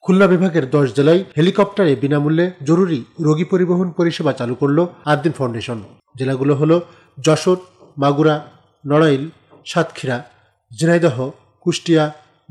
খুলনা বিভাগের 10 জেলায় হেলিকপ্টারে বিনামূল্যে জরুরি রোগী পরিবহন পরিষেবা চালু করল আদ্দিন ফাউন্ডেশন। জেলাগুলো হলো যশোর, মাগুরা, নড়াইল, সাতক্ষীরা, ঝিনাইদহ, কুষ্টিয়া,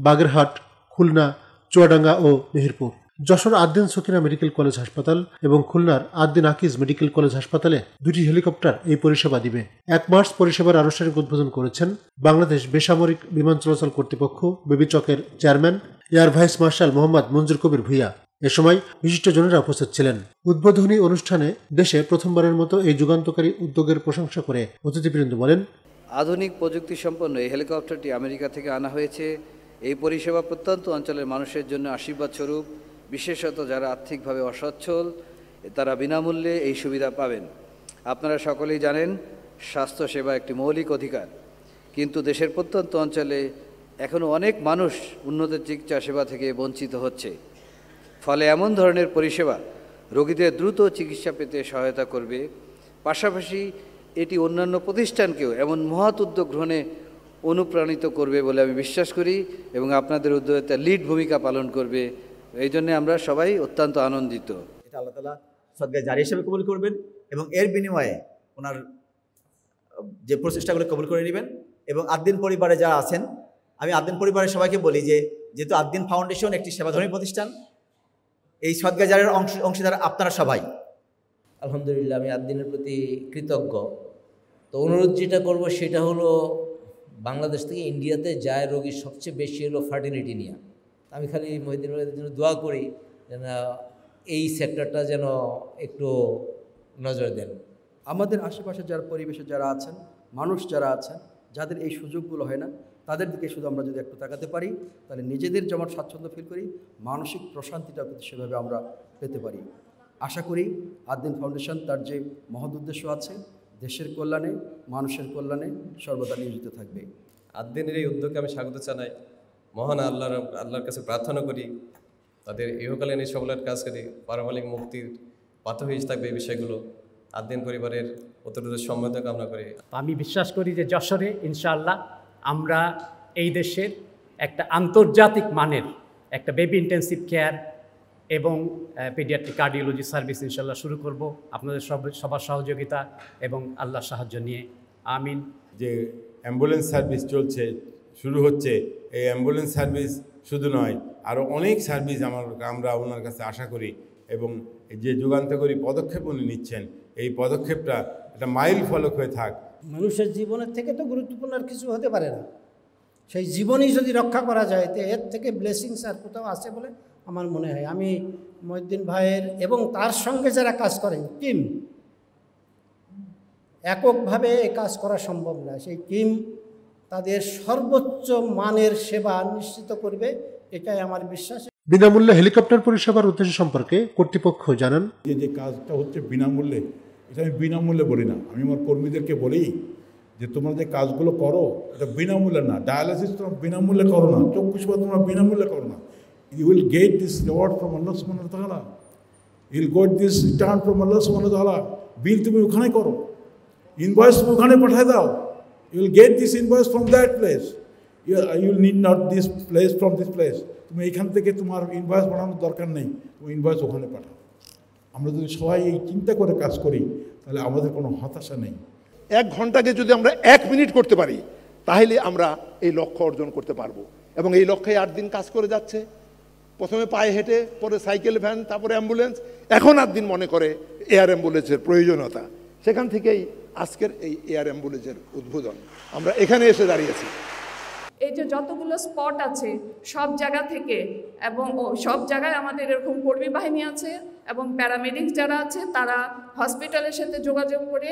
বাগেরহাট, খুলনা, চুয়াডাঙ্গা ও মেহেরপুর। যশোর আদ্দিন সকিনা মেডিকেল কলেজ হাসপাতাল এবং খুলনার আদ্দিন আকিজ মেডিকেল কলেজ হাসপাতালে দুটি হেলিকপ্টার এই পরিষেবা দিবে। 1 মার্চ পরিষেবার আনুষ্ঠানিক উদ্বোধন করেছেন বাংলাদেশ বেসামরিক বিমান চলাচল কর্তৃপক্ষ বেবিচকের chairman air vice marshal Mohammad Manzur Kabir Bhuiyan. এ সময় বিশিষ্টজনেরা উপস্থিত ছিলেন। উদ্বোধনী অনুষ্ঠানে দেশে প্রথমবারের মতো এই যুগান্তকারী উদ্যোগের প্রশংসা করে অতিথিবৃন্দ বলেন, আধুনিক প্রযুক্তি সম্পন্ন এই হেলিকপ্টারটি আমেরিকা থেকে আনা হয়েছে। এই পরিষেবা প্রত্যন্ত অঞ্চলের মানুষের জন্য আশীর্বাদ স্বরূপ। বিশেষত যারা আর্থিকভাবে অসচ্ছল তারা বিনামূল্যে এই সুবিধা পাবেন। আপনারা সকলেই জানেন স্বাস্থ্যসেবা একটি মৌলিক অধিকার, কিন্তু দেশের প্রত্যন্ত অঞ্চলে এখনও অনেক মানুষ উন্নত চিকিৎসা সেবা থেকে বঞ্চিত হচ্ছে। ফলে এমন ধরনের পরিষেবা রোগীদের দ্রুত চিকিৎসা পেতে সহায়তা করবে। পাশাপাশি এটি অন্যান্য প্রতিষ্ঠানকেও এমন মহৎ উদ্যোগ গ্রহণে অনুপ্রাণিত করবে বলে আমি বিশ্বাস করি এবং আপনাদের উদ্যোগে লিড ভূমিকা পালন করবে। এই জন্যে আমরা সবাই অত্যন্ত আনন্দিত। এটা আল্লাহ তাআলা সদকা জারি হিসেবে কবুল করবেন এবং এর বিনিময়ে ওনার যে প্রচেষ্টাগুলো কবুল করে নেবেন। এবং আদ্দিন পরিবারে যারা আছেন, আমি আদ্দিন পরিবারের সবাইকে বলি যে যেহেতু আদ্দিন ফাউন্ডেশন একটি সেবাধর্মী প্রতিষ্ঠান, এই সদকা জারির অংশীদার আপনারা সবাই। আলহামদুলিল্লাহ, আমি আদ্দিনের প্রতি কৃতজ্ঞ। তো অনুরোধ যেটা করব সেটা হলো, বাংলাদেশ থেকে ইন্ডিয়াতে যায় রোগীর সবচেয়ে বেশি হলো ফার্টিলিটি নিয়ে। আমি খালি মহিউদ্দিন ভাইয়ের জন্য দোয়া করি যেন এই সেক্টরটা যেন একটু নজর দেন। আমাদের আশেপাশে যারা পরিবেশে যারা আছেন, মানুষ যারা আছেন, যাদের এই সুযোগগুলো হয় না, তাদের দিকে শুধু আমরা যদি একটু তাকাতে পারি, তাহলে নিজেদের যেমন স্বাচ্ছন্দ্য ফিল করি, মানসিক প্রশান্তিটা সেভাবে আমরা পেতে পারি। আশা করি আদ্দিন ফাউন্ডেশন তার যে মহৎ উদ্দেশ্য আছে, দেশের কল্যাণে, মানুষের কল্যাণে সর্বদা নিয়োজিত থাকবে। আদ্দিনের এই উদ্যোগকে আমি স্বাগত জানাই। মহান আল্লাহর কাছে প্রার্থনা করি তাদের ইহকালীন এই সফলতার কাজ করি, পারমাণবিক মুক্তির পাথর হয়ে থাকবে এই বিষয়গুলো। আদ্দিন পরিবারের অত্যন্ত সম্মানিত কামনা করি। আমি বিশ্বাস করি যে যশোরে ইনশাআল্লাহ আমরা এই দেশের একটা আন্তর্জাতিক মানের একটা বেবি ইন্টেন্সিভ কেয়ার এবং পেডিয়াট্রিক কার্ডিওলজি সার্ভিস ইনশাআল্লাহ শুরু করব আপনাদের সবার সহযোগিতা এবং আল্লাহর সাহায্য নিয়ে। আমিন। যে অ্যাম্বুলেন্স সার্ভিস চলছে, শুরু হচ্ছে, এই অ্যাম্বুলেন্স সার্ভিস শুধু নয়, আরও অনেক সার্ভিস আমরা ওনার কাছে আশা করি। এবং যে যুগান্তকারী পদক্ষেপ উনি নিচ্ছেন, এই পদক্ষেপটা একটা মাইল ফলক হয়ে থাক। মানুষের জীবনের থেকে তো গুরুত্বপূর্ণ আর কিছু হতে পারে না। সেই জীবনই যদি রক্ষা করা যায়, তো এর থেকে ব্লেসিংস আর কোথাও আছে বলে আমার মনে হয়। আমি মহিউদ্দিন ভাইয়ের এবং তার সঙ্গে যারা কাজ করেন টিম, এককভাবে এই কাজ করা সম্ভব না। সেই টিম তাদের সর্বোচ্চ মানের সেবা নিশ্চিত করবে, এটাই আমার বিশ্বাস। বিনামূল্যে হেলিকপ্টার পরিষেবার উদ্দেশ্য সম্পর্কে কর্তৃপক্ষ জানান, যে কাজটা হচ্ছে বিনামূল্যে, এটা আমি বিনামূল্যে বলি না, আমি আমার কর্মীদেরকে বলি যে তোমরা যে কাজগুলো করো এটা বিনামূল্যে না। ডায়ালিসিস তোমরা বিনামূল্যে করো না, চক্ষু সেবা তোমরা বিনামূল্যে করো না। You will get this reward from Allah সুবহানাহু ওয়া তাআলা, you will get this return from Allah সুবহানাহু ওয়া তাআলা। বিল তুমি ওখানে করো, ইনভয়েস তুমি ওখানে পাঠিয়ে দাও, you will get this invoice from that place, you will need not this place from this place. তুমি এইখান থেকে তোমার ইনভয়েস পাঠানোর দরকার নেই, তুমি ইনভয়েস ওখানে পাঠাও। আমরা যদি সবাই এই চিন্তা করে কাজ করি তাহলে আমাদের কোনো হতাশা নেই। 1 ঘন্টাকে যদি আমরা 1 মিনিট করতে পারি তাহলে আমরা এই লক্ষ্য অর্জন করতে পারবো। এবং এই লক্ষ্যে 8 দিন কাজ করে যাচ্ছে। প্রথমে পায়ে হেঁটে, পরে সাইকেল, ভ্যান, তারপরে অ্যাম্বুলেন্স, এখন 8 দিন মনে করে এয়ার অ্যাম্বুলেন্সের প্রয়োজনীয়তা। সেখান থেকেই আজকের এই এয়ার অ্যাম্বুলেন্সের উদ্বোধন। আমরা এখানে এসে দাঁড়িয়েছি। এই যে যতগুলো স্পট আছে সব জায়গা থেকে, এবং সব জায়গায় আমাদের এরকম কর্মী বাহিনী আছে এবং প্যারামেডিক্স যারা আছে তারা হসপিটালের সাথে যোগাযোগ করে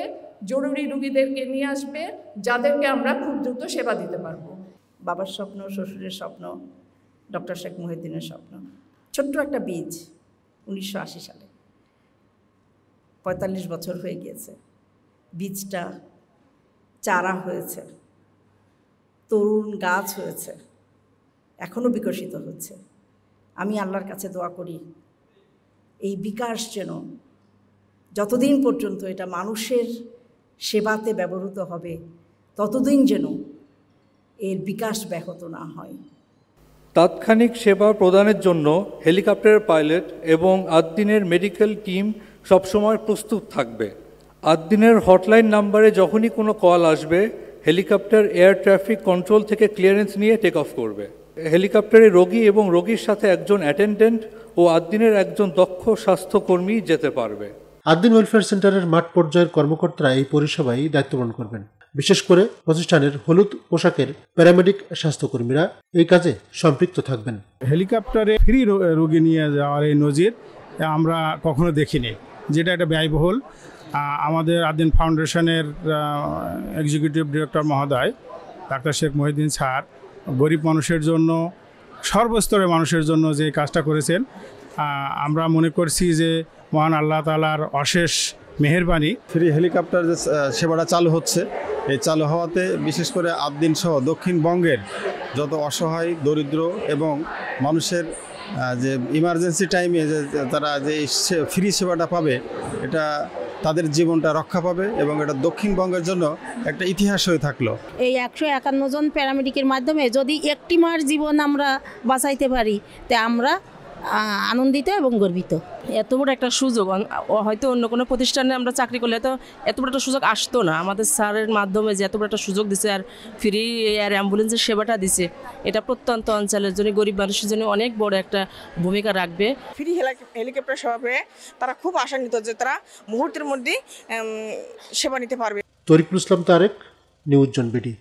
জরুরি রুগীদেরকে নিয়ে আসবে, যাদেরকে আমরা খুব দ্রুত সেবা দিতে পারবো। বাবার স্বপ্ন, শ্বশুরের স্বপ্ন, ডক্টর শেখ মহিউদ্দিনের স্বপ্ন। ছোট্ট একটা বীজ 1980 সালে, 45 বছর হয়ে গিয়েছে। বীজটা চারা হয়েছে, তরুণ গাছ হয়েছে, এখনও বিকশিত হচ্ছে। আমি আল্লাহর কাছে দোয়া করি এই বিকাশ যেন যতদিন পর্যন্ত এটা মানুষের সেবাতে ব্যবহৃত হবে ততদিন যেন এর বিকাশ ব্যাহত না হয়। তাৎক্ষণিক সেবা প্রদানের জন্য হেলিকপ্টারের পাইলট এবং আদ্দিনের মেডিকেল টিম সবসময় প্রস্তুত থাকবে। আদ্দিনের হটলাইন নাম্বারে যখনই কোনো কল আসবে, হেলিকপ্টার এয়ার ট্রাফিক কন্ট্রোল থেকে ক্লিয়ারেন্স নিয়ে টেক অফ করবে। হেলিকপ্টারে রোগী এবং রোগীর সাথে একজন অ্যাটেন্ডেন্ট ও আদ্দিনের একজন দক্ষ স্বাস্থ্যকর্মী যেতে পারবে। আদ্দিন ওয়েলফেয়ার সেন্টারের মাঠ পর্যায়ের কর্মকর্তারা এই পরিষেবায় দায়িত্ব পালন করবেন। বিশেষ করে প্রতিষ্ঠানের হলুদ পোশাকের প্যারামেডিক স্বাস্থ্যকর্মীরা এই কাজে সম্পৃক্ত থাকবেন। হেলিকপ্টারে ফ্রি রোগী নিয়ে যাওয়ার এই নজির আমরা কখনো দেখিনি, যেটা একটা ব্যয়বহুল। আমাদের আদ্দিন ফাউন্ডেশনের এক্সিকিউটিভ ডিরেক্টর মহোদয় ডাক্তার শেখ মহিউদ্দিন স্যার গরিব মানুষের জন্য, সর্বস্তরের মানুষের জন্য যে কাজটা করেছেন, আমরা মনে করছি যে মহান আল্লাহ তাআলার অশেষ মেহেরবানি। ফ্রি হেলিকপ্টার যে সেবাটা চালু হচ্ছে, এই চালু হওয়াতে বিশেষ করে আদ্দিন সহ দক্ষিণবঙ্গের যত অসহায়, দরিদ্র এবং মানুষের যে ইমার্জেন্সি টাইমে যে তারা যে ফ্রি সেবাটা পাবে, এটা তাদের জীবনটা রক্ষা পাবে এবং এটা দক্ষিণবঙ্গের জন্য একটা ইতিহাস হয়ে থাকলো। এই 151 জন প্যারামেডিকের মাধ্যমে যদি একটি মার জীবন আমরা বাঁচাইতে পারি, তা আমরা আনন্দিত এবং গর্বিত। এত বড় একটা সুযোগ হয়তো অন্য কোনো প্রতিষ্ঠানে আমরা চাকরি করলে তো এত বড় একটা সুযোগ আসতো না। আমাদের স্যারের মাধ্যমে যে এত বড় একটা সুযোগ দিছে আর ফ্রি এয়ার অ্যাম্বুলেন্সের সেবাটা দিছে, এটা প্রত্যন্ত অঞ্চলের জন্য, গরিব মানুষের জন্য অনেক বড় একটা ভূমিকা রাখবে। ফ্রি হেলিকপ্টার সেবা পেয়ে তারা খুব আশান্বিত যে তারা মুহূর্তের মধ্যেই সেবা নিতে পারবে। তরিকুল ইসলাম তারেক, নিউজ জন বিডি।